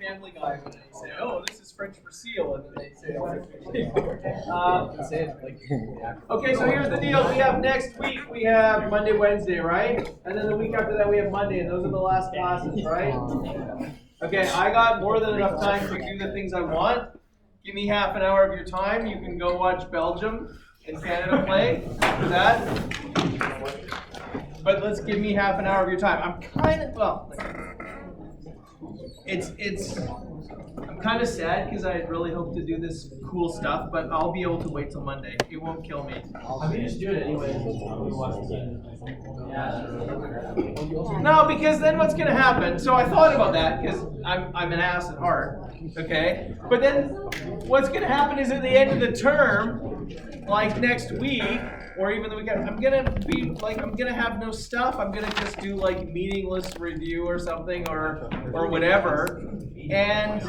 Family Guy when they say, "Oh, this is French for seal," and then they say, "Okay, so here's the deal. We have next week. We have Monday, Wednesday, right? And then the week after that, we have Monday, and those are the last classes, right? Okay, I got more than enough time to do the things I want. Give me half an hour of your time. You can go watch Belgium and Canada play. Do that. But let's give me half an hour of your time. I'm kind of I'm kind of sad because I really hope to do this cool stuff, but I'll be able to wait till Monday. It won't kill me. I mean, just do it anyway. No, because then what's going to happen? So I thought about that because I'm an ass at heart. Okay, but then what's going to happen is at the end of the term, like next week or even the weekend, I'm gonna have no stuff. I'm gonna just do like meaningless review or something or whatever. And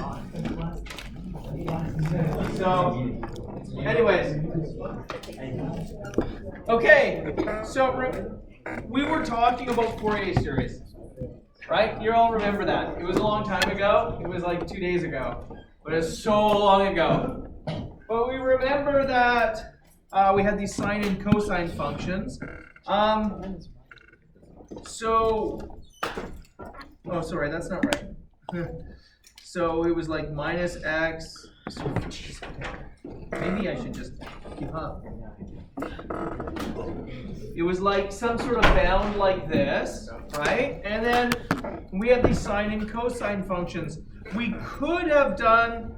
so, anyways, okay. So we were talking about Fourier Series, right? You all remember that? It was a long time ago. It was like 2 days ago, but it's so long ago. But we remember that we had these sine and cosine functions. Oh, sorry, that's not right. So it was like minus x. Maybe I should just give up. It was like some sort of bound like this, right? And then we had these sine and cosine functions. We could have done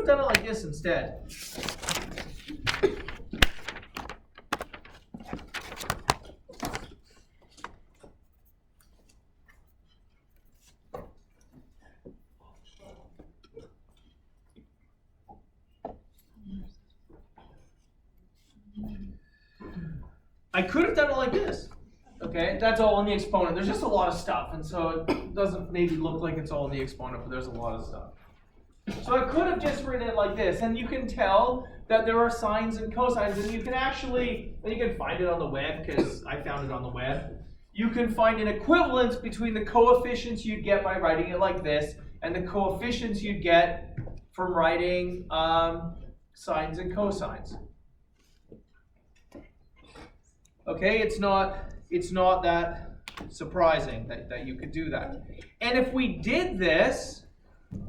it like this instead. I could have done it like this. Okay, that's all in the exponent. There's just a lot of stuff, and so it doesn't maybe look like it's all in the exponent, but there's a lot of stuff. So I could have just written it like this, and you can tell that there are sines and cosines, and you can find it on the web, because I found it on the web. You can find an equivalence between the coefficients you'd get by writing it like this, and the coefficients you'd get from writing sines and cosines. Okay, it's not that surprising that you could do that. And if we did this,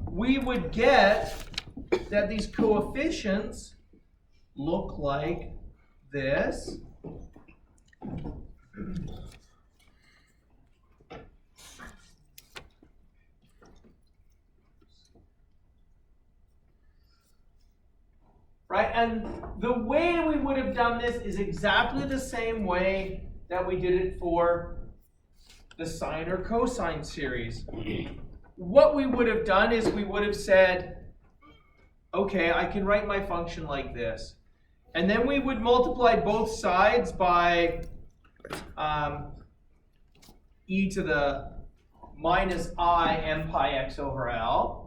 we would get that these coefficients look like this. Right? And the way we would have done this is exactly the same way that we did it for the sine or cosine series. What we would have done is we would have said, okay, I can write my function like this. And then we would multiply both sides by e to the minus I m pi x over L.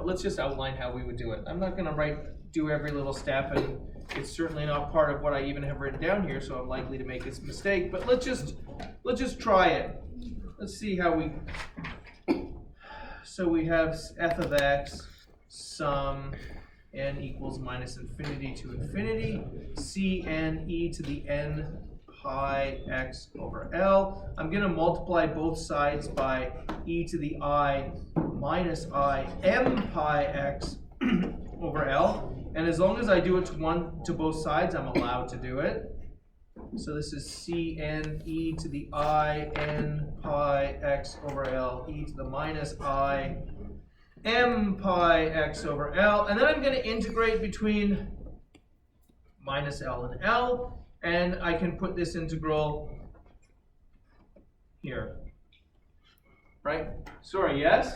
Let's just outline how we would do it. I'm not going to do every little step, and it's certainly not part of what I even have written down here, so I'm likely to make this mistake. But let's just try it. Let's see how we. So we have f of x sum n equals minus infinity to infinity, cn e to the n pi x over L. I'm going to multiply both sides by e to the I minus I m pi x over L. And as long as I do it to both sides, I'm allowed to do it. So this is cn e to the I n pi x over L e to the minus I m pi x over L. And then I'm going to integrate between minus L and L. And I can put this integral here. Right? Sorry, yes?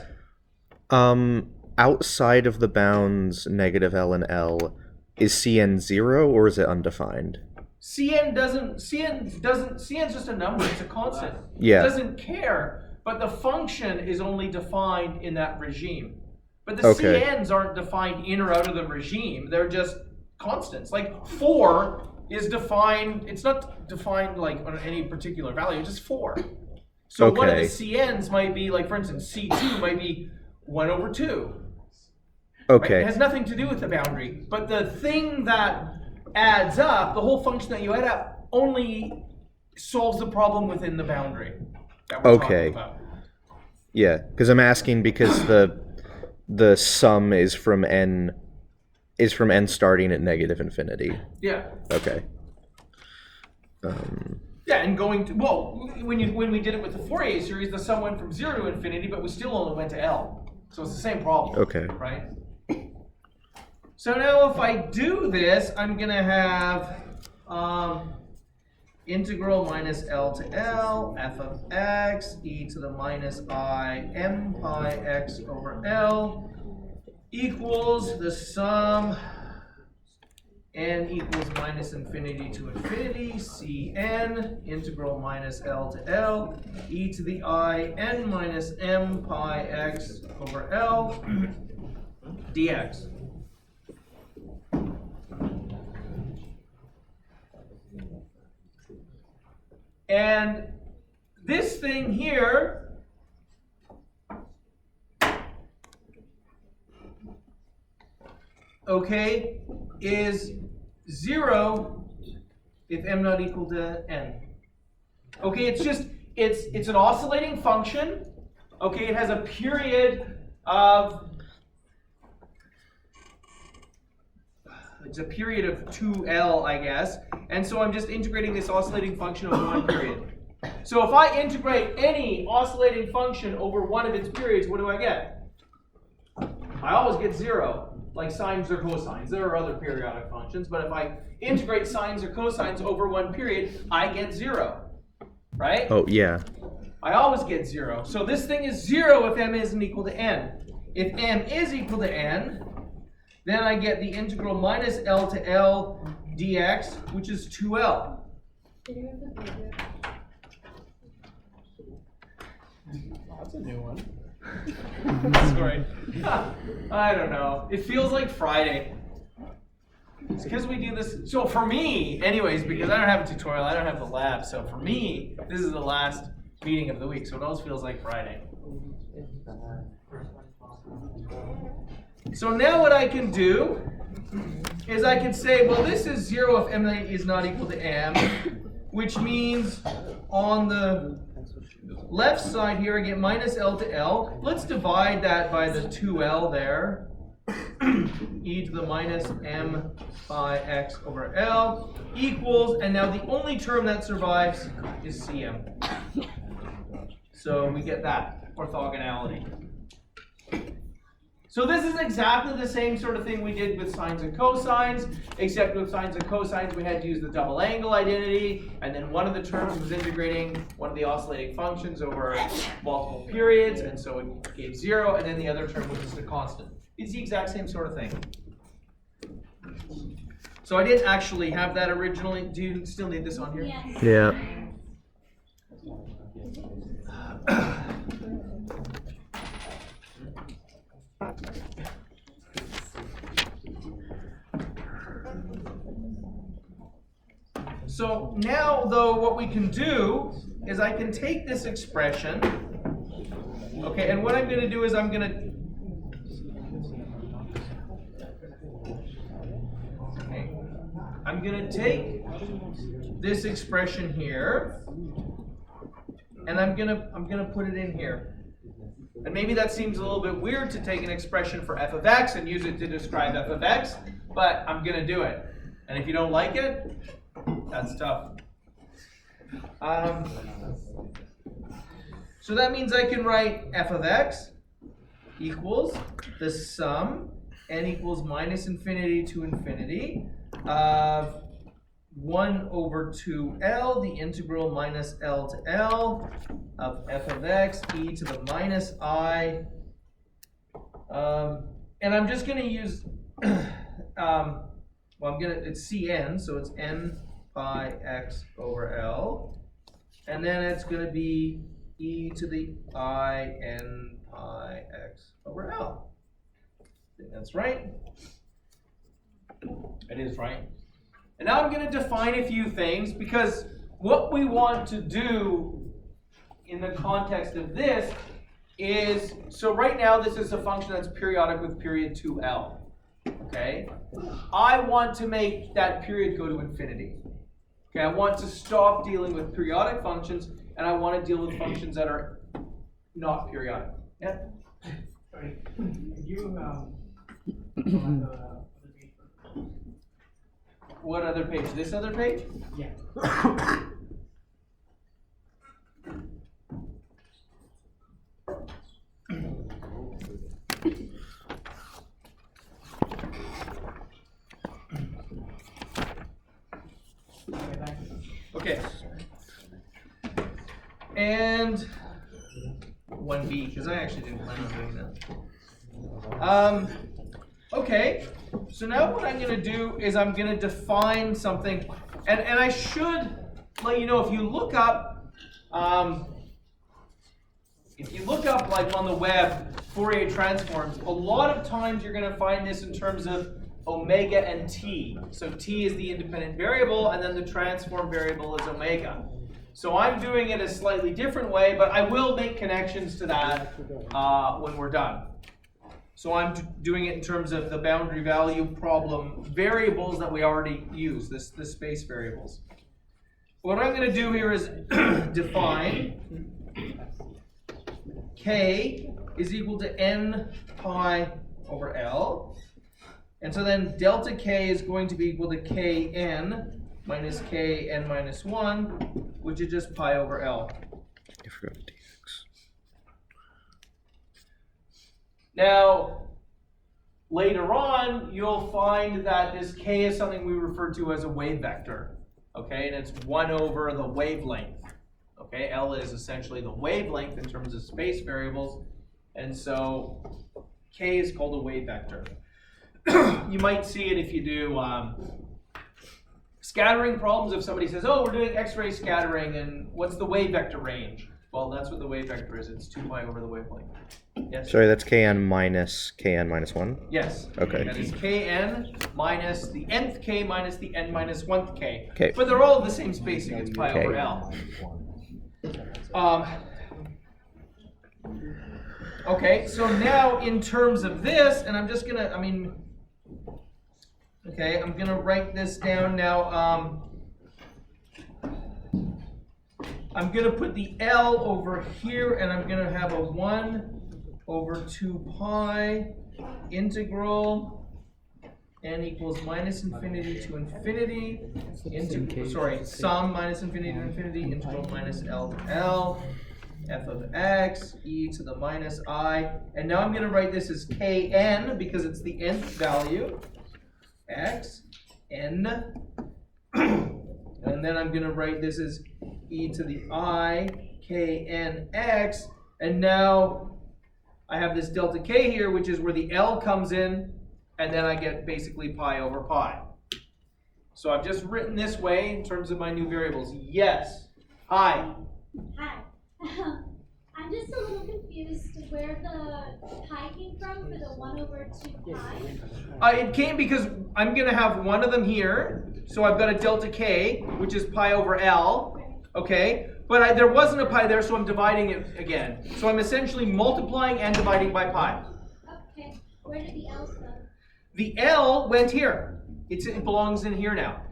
Outside of the bounds negative L and L, is Cn 0 or is it undefined? Cn's just a number, it's a constant. Yeah. It doesn't care, but the function is only defined in that regime. But the Okay. Cn's aren't defined in or out of the regime, they're just constants. Like 4 is defined, it's not defined like on any particular value, it's just 4. So one of the CNs might be, like for instance, C2 might be 1 over 2. Okay. Right? It has nothing to do with the boundary. But the thing that adds up, the whole function that you add up, only solves the problem within the boundary that we're talking about. Yeah, because I'm asking because the sum is from n starting at negative infinity. Yeah. Okay. Yeah, and going to, well, when we did it with the Fourier series, the sum went from 0 to infinity, but we still only went to L. So it's the same problem. Okay. Right? So now if I do this, I'm going to have integral minus L to L, f of x, e to the minus I m pi x over L equals the sum n equals minus infinity to infinity, Cn, integral minus L to L, e to the I n minus m pi x over L dx. And this thing here is 0 if m not equal to n. Okay, it's an oscillating function. Okay, it has a period of 2L, I guess. And so I'm just integrating this oscillating function over one period. So if I integrate any oscillating function over one of its periods, what do I get? I always get 0. Like sines or cosines. There are other periodic functions, but if I integrate sines or cosines over one period, I get 0. Right? Oh, yeah. I always get 0. So this thing is 0 if m isn't equal to n. If m is equal to n, then I get the integral minus L to L dx, which is 2L. That's a new one. Sorry. I don't know. It feels like Friday. It's because we do this. So for me, anyways, because I don't have a tutorial, I don't have the lab. So for me, this is the last meeting of the week. So it always feels like Friday. So now what I can do is I can say, well, this is 0 if m is not equal to m, which means on the left side here I get minus L to L. Let's divide that by the 2L there. E to the minus m pi x over L equals, and now the only term that survives is Cm. So we get that orthogonality. So this is exactly the same sort of thing we did with sines and cosines, except with sines and cosines we had to use the double angle identity, and then one of the terms was integrating one of the oscillating functions over multiple periods, and so it gave 0, and then the other term was just a constant. It's the exact same sort of thing. So I didn't actually have that originally. Do you still need this on here? Yes. Yeah. So now, though, what we can do is I can take this expression, okay, and what I'm going to do is I'm going to take this expression here, and I'm gonna put it in here. And maybe that seems a little bit weird to take an expression for f of x and use it to describe f of x, but I'm gonna do it. And if you don't like it, that's tough. So that means I can write f of x equals the sum n equals minus infinity to infinity of 1 over 2L, the integral minus L to L of f of x e to the minus I. And I'm just going to use, it's Cn, so it's n pi x over L. And then it's going to be e to the I n pi x over L. I think that's right. It is, right? And now I'm going to define a few things, because what we want to do in the context of this is, so right now this is a function that's periodic with period 2L. Okay? I want to make that period go to infinity. Okay, I want to stop dealing with periodic functions, and I want to deal with functions that are not periodic. Yeah? Sorry. Could you What other page? This other page? yeah. Okay. And 1b, because I actually didn't plan on doing that. Okay, so now what I'm going to do is I'm going to define something, and I should let you know, if you look up like on the web Fourier transforms, a lot of times you're going to find this in terms of omega and t. So t is the independent variable, and then the transform variable is omega. So I'm doing it a slightly different way, but I will make connections to that when we're done. So I'm doing it in terms of the boundary value problem variables that we already use, the space variables. What I'm going to do here is define k is equal to n pi over L. And so then delta k is going to be equal to kn minus kn minus 1, which is just pi over L. I forgot dx. Now, later on, you'll find that this k is something we refer to as a wave vector. Okay, and it's 1 over the wavelength. Okay, L is essentially the wavelength in terms of space variables. And so k is called a wave vector. You might see it if you do scattering problems. If somebody says, oh, we're doing X-ray scattering, and what's the wave vector range? Well, that's what the wave vector is. It's 2 pi over the wavelength. Yes? Sorry, that's kn minus 1? Yes. Okay. That is kn minus the nth k minus the n minus 1th k. Okay. But they're all the same spacing. It's pi over L. Okay, so now in terms of this, and I'm just gonna, okay, I'm gonna write this down now. I'm gonna put the L over here, and I'm gonna have a 1 over 2 pi integral n equals minus infinity to infinity, sum minus infinity to infinity, integral minus L to L, f of x, e to the minus I. And now I'm going to write this as kn because it's the nth value, x, n. And then I'm going to write this as e to the I, kn, x. And now I have this delta k here, which is where the L comes in, and then I get basically pi over pi. So I've just written this way in terms of my new variables. Yes. Hi. Hi. I'm just a little confused where the pi came from for the 1 over 2 pi. It came because I'm going to have one of them here. So I've got a delta k, which is pi over L. Okay? But there wasn't a pi there, so I'm dividing it again. So I'm essentially multiplying and dividing by pi. Okay. Where did the L's go? The L went here. It belongs in here now.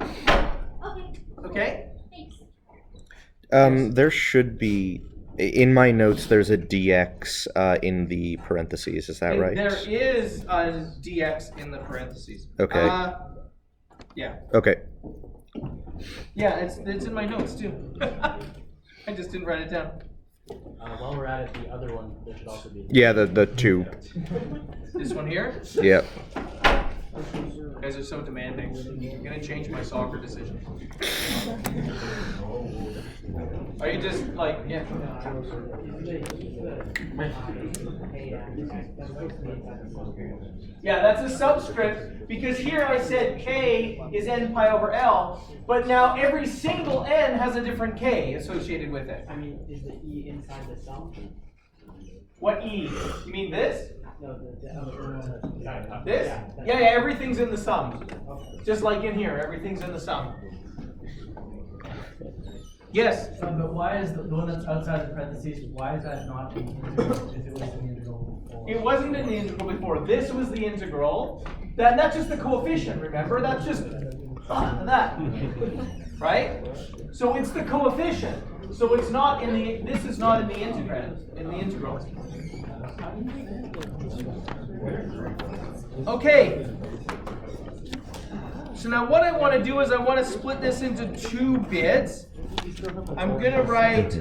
Okay. Okay? Thanks. There should be, in my notes, there's a dx in the parentheses. Is that right? There is a dx in the parentheses. Okay. Yeah. Okay. Yeah, it's in my notes too. I just didn't write it down. While we're at it, the other one, there should also be. Yeah, the 2. This one here? Yep. You guys are so demanding. I'm gonna change my soccer decision. Are you just like, yeah? Yeah, that's a subscript because here I said k is n pi over L, but now every single n has a different k associated with it. I mean, is the E inside the sum? What e? You mean this? No, the other one. This? Yeah, everything's in the sum. Just like in here, everything's in the sum. Yes? But why is the one that's outside the parentheses, why is that not the integral if it was an integral before? It wasn't in the integral before. This was the integral. That's just the coefficient, remember? That's just that. Right? So it's the coefficient. So it's not in the, this is not in the integrand, in the integral. Okay. So now what I want to do is I want to split this into 2 bits. I'm going to write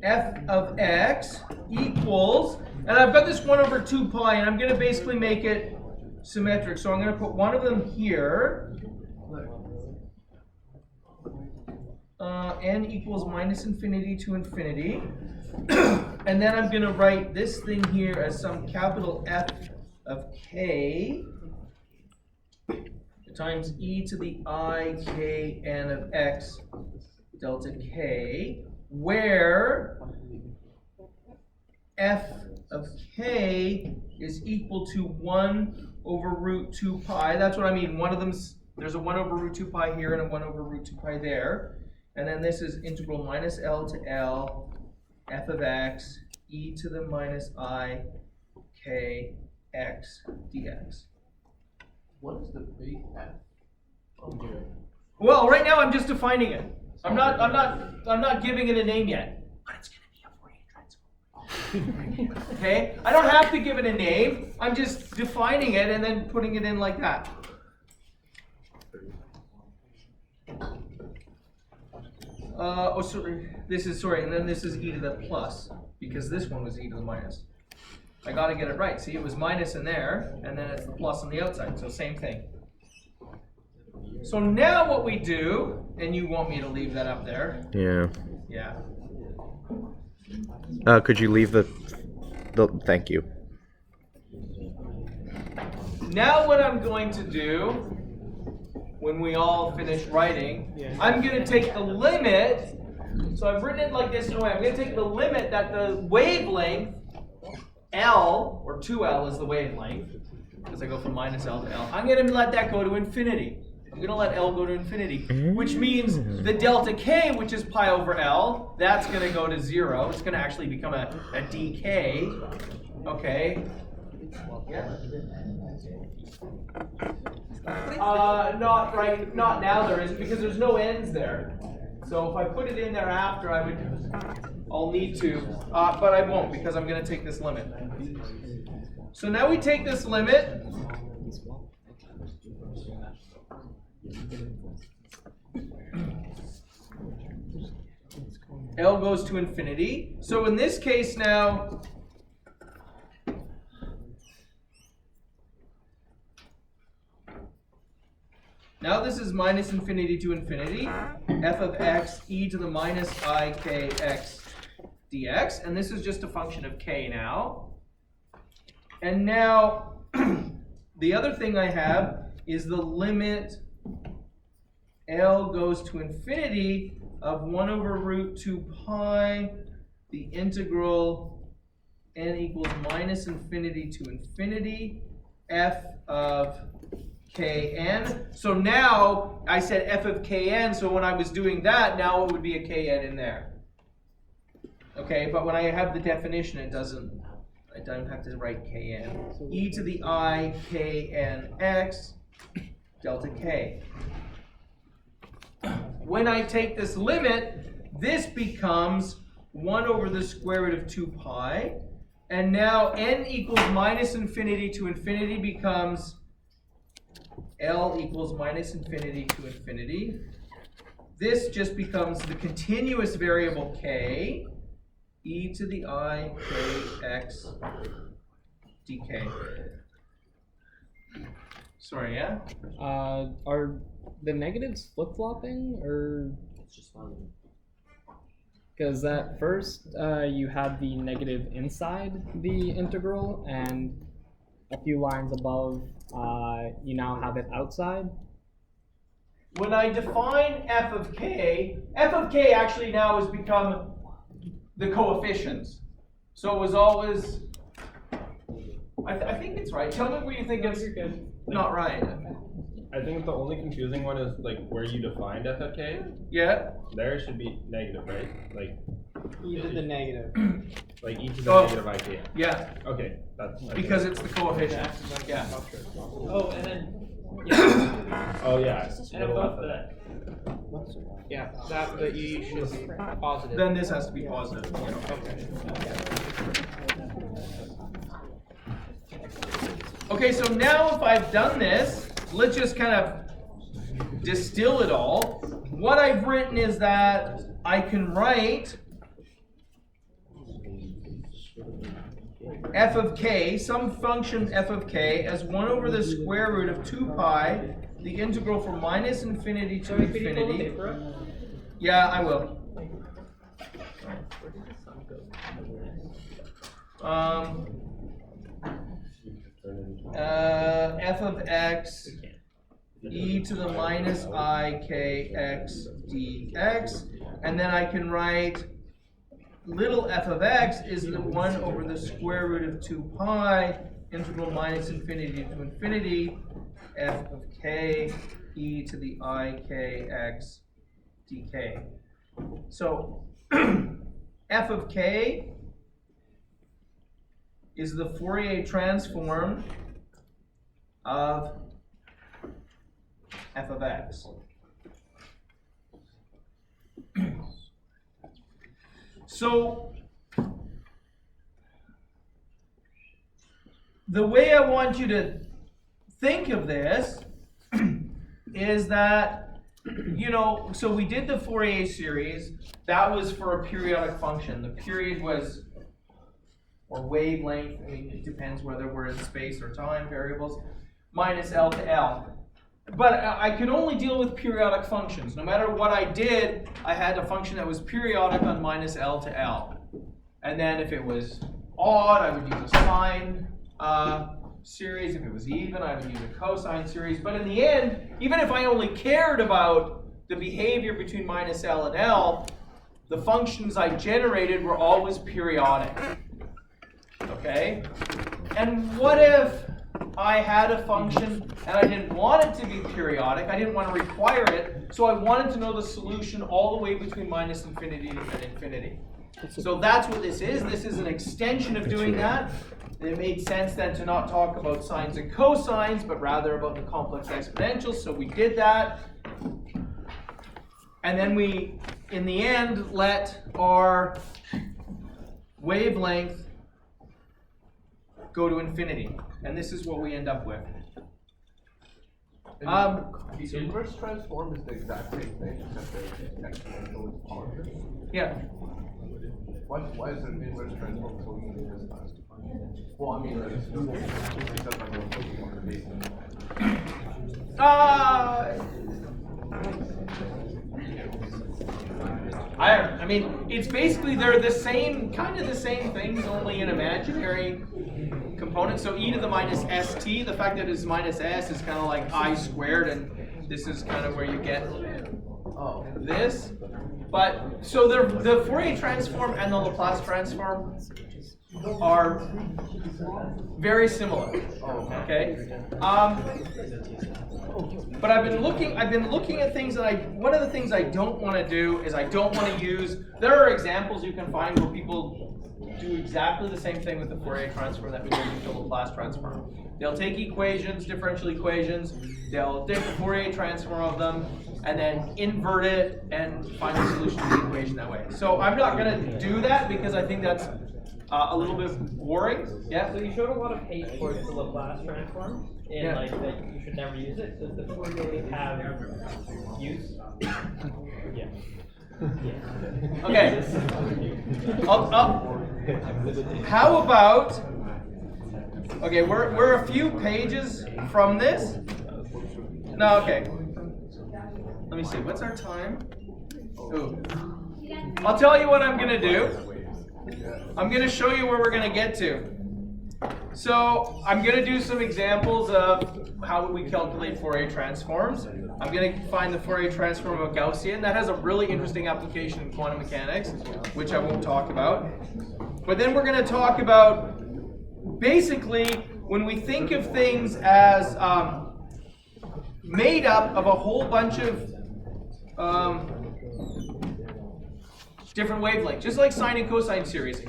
f of x equals, and I've got this 1 over 2 pi, and I'm going to basically make it symmetric. So I'm going to put one of them here. N equals minus infinity to infinity. And then I'm going to write this thing here as some capital F of k times e to the I k n of x delta k, where f of k is equal to 1 over root 2 pi. That's what I mean. One of them's, there's a 1 over root 2 pi here and a 1 over root 2 pi there. And then this is integral minus L to L f of x e to the minus I k x dx. What is the big F? Well, right now I'm just defining it. I'm not giving it a name yet. But it's going to be a Fourier transform. Okay? I don't have to give it a name. I'm just defining it and then putting it in like that. Sorry, and then this is e to the plus, because this one was e to the minus. I got to get it right. See, it was minus in there, and then it's the plus on the outside, so same thing. So now what we do, and you want me to leave that up there. Yeah. Yeah. Could you leave the thank you. Now what I'm going to do, when we all finish writing, I'm going to take the limit. So I've written it like this in a way. I'm going to take the limit that the wavelength, L, or 2L is the wavelength, because I go from minus L to L. I'm going to let that go to infinity. I'm going to let L go to infinity, which means the delta K, which is pi over L, that's going to go to 0. It's going to actually become a dk. Okay. Yeah. Not now there isn't, because there's no ends there. So if I put it in there after, I'll need to, but I won't, because I'm going to take this limit. So now we take this limit. L goes to infinity. So in this case now, this is minus infinity to infinity, f of x e to the minus I k x dx, and this is just a function of k now. And now, the other thing I have is the limit L goes to infinity of 1 over root 2 pi, the integral n equals minus infinity to infinity, f of kn. So now I said f of kn, so when I was doing that, now it would be a kn in there. Okay, but when I have the definition, I don't have to write kn. E to the I kn x delta k. When I take this limit, this becomes 1 over the square root of 2 pi. And now n equals minus infinity to infinity becomes L equals minus infinity to infinity. This just becomes the continuous variable k, e to the I k x dk. Sorry, yeah? Are the negatives flip-flopping, or It's just fun. because at first you had the negative inside the integral, and a few lines above you now have it outside? When I define f of k actually now has become the coefficients. So it was always, I think it's right. Tell me where you think it's not right. I think the only confusing one is like where you defined FFK. Yeah? There it should be negative, right? Like E to the negative. like e to the Oh. negative ik. Yeah, Okay, that's because it's the coefficient. Yeah. Oh, and then, yeah, Oh yeah. and above that. Yeah, that, the E should be positive. Then this has to be positive. Okay, so now if I've done this, let's just kind of distill it all. What I've written is that I can write f of k, some function f of k, as 1 over the square root of 2 pi, the integral from minus infinity to infinity. Yeah, I will. F of x e to the minus I k x dx, and then I can write little f of x is the 1 over the square root of 2 pi integral minus infinity to infinity f of k e to the I k x dk. So f of k is the Fourier transform of f of x. So the way I want you to think of this is that, you know, so we did the Fourier series. That was for a periodic function. The period was, or wavelength, I mean, it depends whether we're in space or time variables, minus L to L. But I could only deal with periodic functions. No matter what I did, I had a function that was periodic on minus L to L. And then if it was odd, I would use a sine series. If it was even, I would use a cosine series. But in the end, even if I only cared about the behavior between minus L and L, the functions I generated were always periodic. Okay? And what if I had a function and I didn't want it to be periodic, I didn't want to require it, so I wanted to know the solution all the way between minus infinity and infinity. So that's what this is. This is an extension of doing that. It made sense then to not talk about sines and cosines, but rather about the complex exponentials, so we did that. And then we, in the end, let our wavelength go to infinity. And this is what we end up with. The inverse transform is the exact same thing, except the exponential is positive. Yeah. Why is an inverse transform so easy this time? Well, I mean, it's because I'm looking on the basis. I mean, it's basically, they're the same, kind of the same things, only in imaginary components. So e to the minus st, the fact that it's minus s is kind of like I squared, and this is kind of where you get this. But, so the Fourier transform and the Laplace transform are very similar, okay? But I've been looking at things that one of the things I don't want to do is I don't want to use, there are examples you can find where people do exactly the same thing with the Fourier transform that we did with the Laplace transform. They'll take equations, differential equations, they'll take the Fourier transform of them, and then invert it and find a solution to the equation that way. So I'm not going to do that because I think that's a little bit boring. Yeah? So you showed a lot of hate towards the Laplace transform, and like that you should never use it. Does the Fourier have use? Yeah. Okay. How about, okay, we're a few pages from this. No, okay. Let me see, what's our time? Ooh. I'll tell you what I'm going to do. I'm going to show you where we're going to get to. So I'm going to do some examples of how we calculate Fourier transforms. I'm going to find the Fourier transform of Gaussian. That has a really interesting application in quantum mechanics, which I won't talk about. But then we're going to talk about, basically, when we think of things as made up of a whole bunch of different wavelengths, just like sine and cosine series.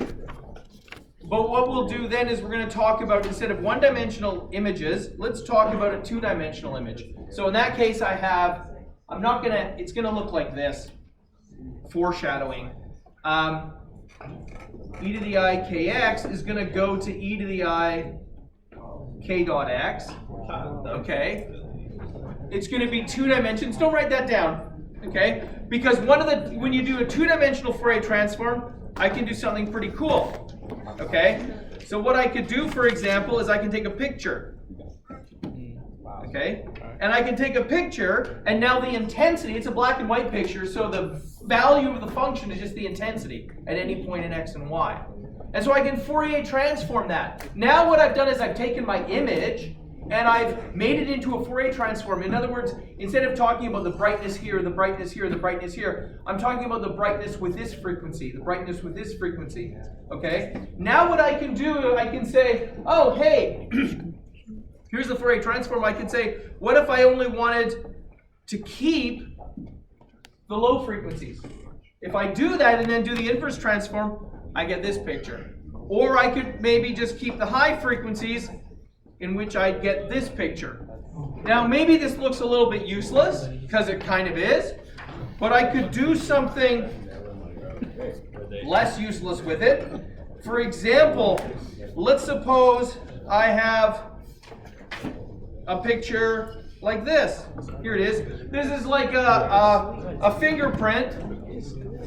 But what we'll do then is we're going to talk about, instead of one-dimensional images, let's talk about a two-dimensional image. So in that case I have, it's going to look like this, foreshadowing. E to the I kx is going to go to e to the I k dot x. Okay. It's going to be two dimensions. Don't write that down. Okay? Because when you do a two-dimensional Fourier transform, I can do something pretty cool. Okay? So what I could do, for example, is I can take a picture. Okay? And I can take a picture, and now the intensity, it's a black and white picture, so the value of the function is just the intensity at any point in x and y. And so I can Fourier transform that. Now what I've done is I've taken my image, and I've made it into a Fourier transform. In other words, instead of talking about the brightness here, the brightness here, the brightness here, I'm talking about the brightness with this frequency, the brightness with this frequency. Okay? Now what I can do, I can say, oh, hey, here's the Fourier transform. I can say, what if I only wanted to keep the low frequencies? If I do that and then do the inverse transform, I get this picture. Or I could maybe just keep the high frequencies, in which I'd get this picture. Now maybe this looks a little bit useless, because it kind of is, but I could do something less useless with it. For example, let's suppose I have a picture like this. Here it is. This is like a fingerprint,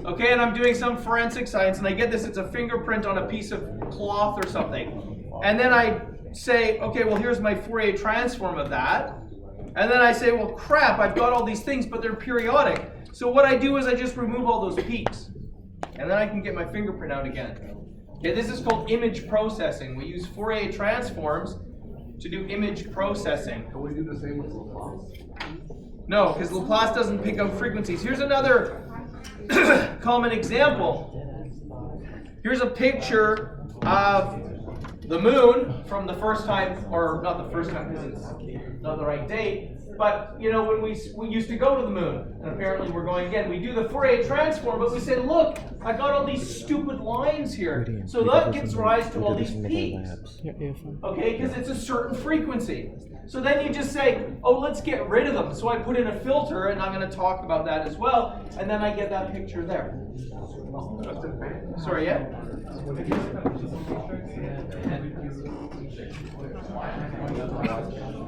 okay, and I'm doing some forensic science, and I get this, it's a fingerprint on a piece of cloth or something. And then I say, okay, well, here's my Fourier transform of that. And then I say, well, crap, I've got all these things, but they're periodic. So what I do is I just remove all those peaks. And then I can get my fingerprint out again. Okay, this is called image processing. We use Fourier transforms to do image processing. Can we do the same with Laplace? No, because Laplace doesn't pick up frequencies. Here's another common example. Here's a picture of the moon from the first time, or not the first time because it's not the right date, but you know, when we used to go to the moon, and apparently we're going again, we do the Fourier transform, but we say, look, I got all these stupid lines here. So that gives rise to all these peaks. Okay, because it's a certain frequency. So then you just say, oh, let's get rid of them. So I put in a filter, and I'm going to talk about that as well, and then I get that picture there. Sorry, yeah?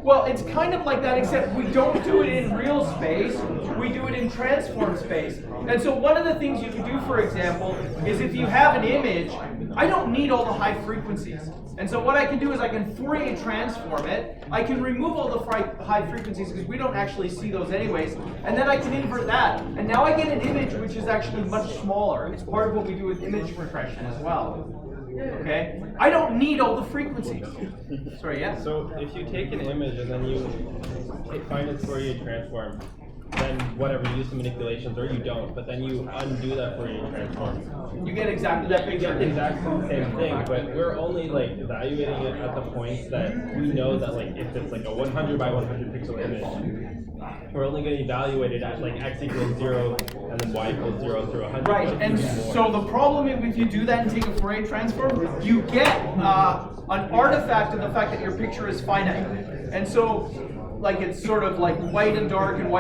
Well, it's kind of like that, except we don't do it in real space, we do it in transform space. And so one of the things you can do, for example, is if you have an image, I don't need all the high frequencies. And so what I can do is I can Fourier transform it, I can remove all the high frequencies because we don't actually see those anyways, and then I can invert that. And now I get an image which is actually much smaller. It's part of what we do with image compression as well. Okay? I don't need all the frequencies. Sorry, yeah? So if you take an image and then you find its Fourier transform, then whatever, you use some manipulations, or you don't, but then you undo that Fourier transform. You get exactly that picture. You get exactly the same thing, but we're only like evaluating it at the points that we know that, like, if it's like a 100 by 100 pixel image, we're only going to evaluate it at like x equals 0 and then y equals 0 through 100. Right, and so the problem is if you do that and take a Fourier transform, you get an artifact of the fact that your picture is finite. And so, like, it's sort of like white and dark, and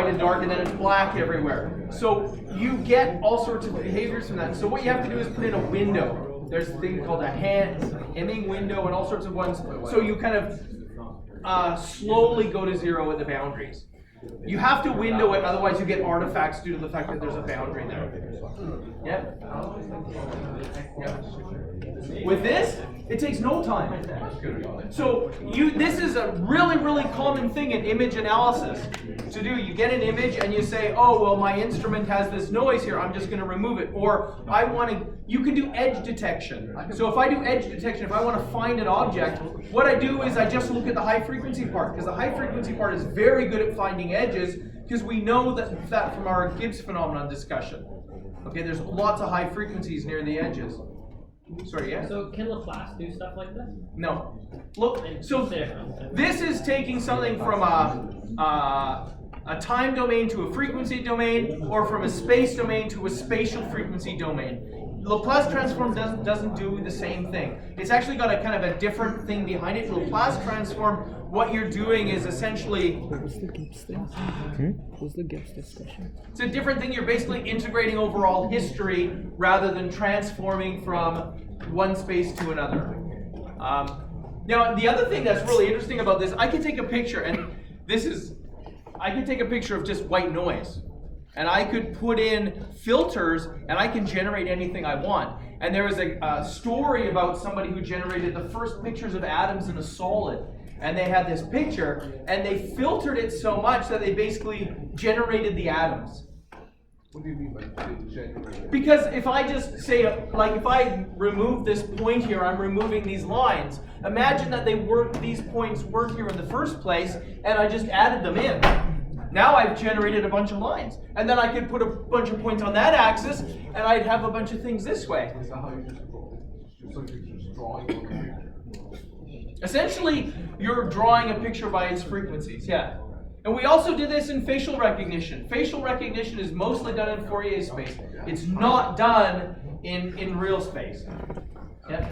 then it's black everywhere. So you get all sorts of behaviors from that. So what you have to do is put in a window. There's a thing called a Hemming window and all sorts of ones. So you kind of slowly go to 0 at the boundaries. You have to window it, otherwise you get artifacts due to the fact that there's a boundary there. Yep. With this, it takes no time. So this is a really, really common thing in image analysis to do. You get an image and you say, oh, well, my instrument has this noise here, I'm just going to remove it. Or you can do edge detection. So if I do edge detection, if I want to find an object, what I do is I just look at the high frequency part, because the high frequency part is very good at finding edges, because we know that from our Gibbs phenomenon discussion. Okay, there's lots of high frequencies near the edges. Sorry, yeah? So can Laplace do stuff like this? No. Look, so Different. this is taking something from a time domain to a frequency domain, or from a space domain to a spatial frequency domain. Laplace transform doesn't do the same thing. It's actually got a kind of a different thing behind it. Laplace transform, what you're doing is essentially, What was the Gibbs thing? What was the Gibbs discussion? it's a different thing. You're basically integrating overall history rather than transforming from one space to another. Now, the other thing that's really interesting about this, I can take a picture, and I can take a picture of just white noise. And I could put in filters, and I can generate anything I want. And there was a story about somebody who generated the first pictures of atoms in a solid. And they had this picture, and they filtered it so much that they basically generated the atoms. What do you mean by generated? Because if I just say, like if I remove this point here, I'm removing these lines. Imagine that these points weren't here in the first place, and I just added them in. Now I've generated a bunch of lines. And then I could put a bunch of points on that axis, and I'd have a bunch of things this way. Is that how you just draw? So you're just drawing on the picture? Essentially, you're drawing a picture by its frequencies, yeah. And we also did this in facial recognition. Facial recognition is mostly done in Fourier space. It's not done in real space. Yeah.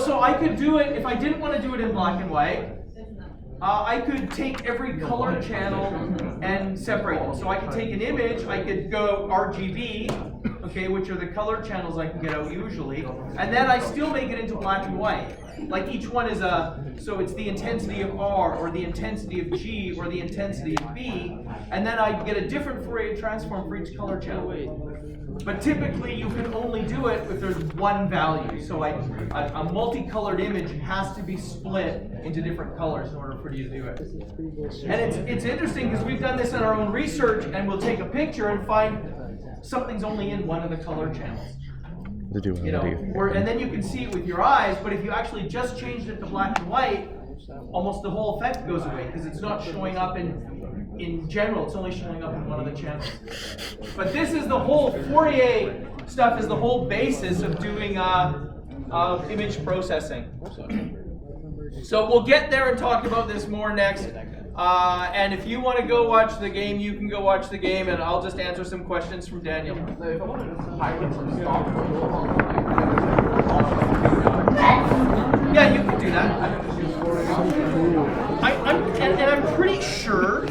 So I could do it, if I didn't want to do it in black and white, I could take every color channel and separate them. So I could take an image, I could go RGB, okay, which are the color channels I can get out usually, and then I still make it into black and white. Like each one is so it's the intensity of R, or the intensity of G, or the intensity of B, and then I get a different Fourier transform for each color channel. But typically you can only do it if there's one value. So a multicolored image has to be split into different colors in order for you to do it. And it's interesting because we've done this in our own research, and we'll take a picture and find something's only in one of the color channels. You know, and then you can see it with your eyes, but if you actually just changed it to black and white, almost the whole effect goes away because it's not showing up in general, it's only showing up in one of the channels. But this is the whole Fourier stuff, is the whole basis of doing image processing. So we'll get there and talk about this more next. And if you want to go watch the game, you can go watch the game, and I'll just answer some questions from Daniel. Now, if I wanted to pirate some stock, Yeah, you can do that. I'm pretty sure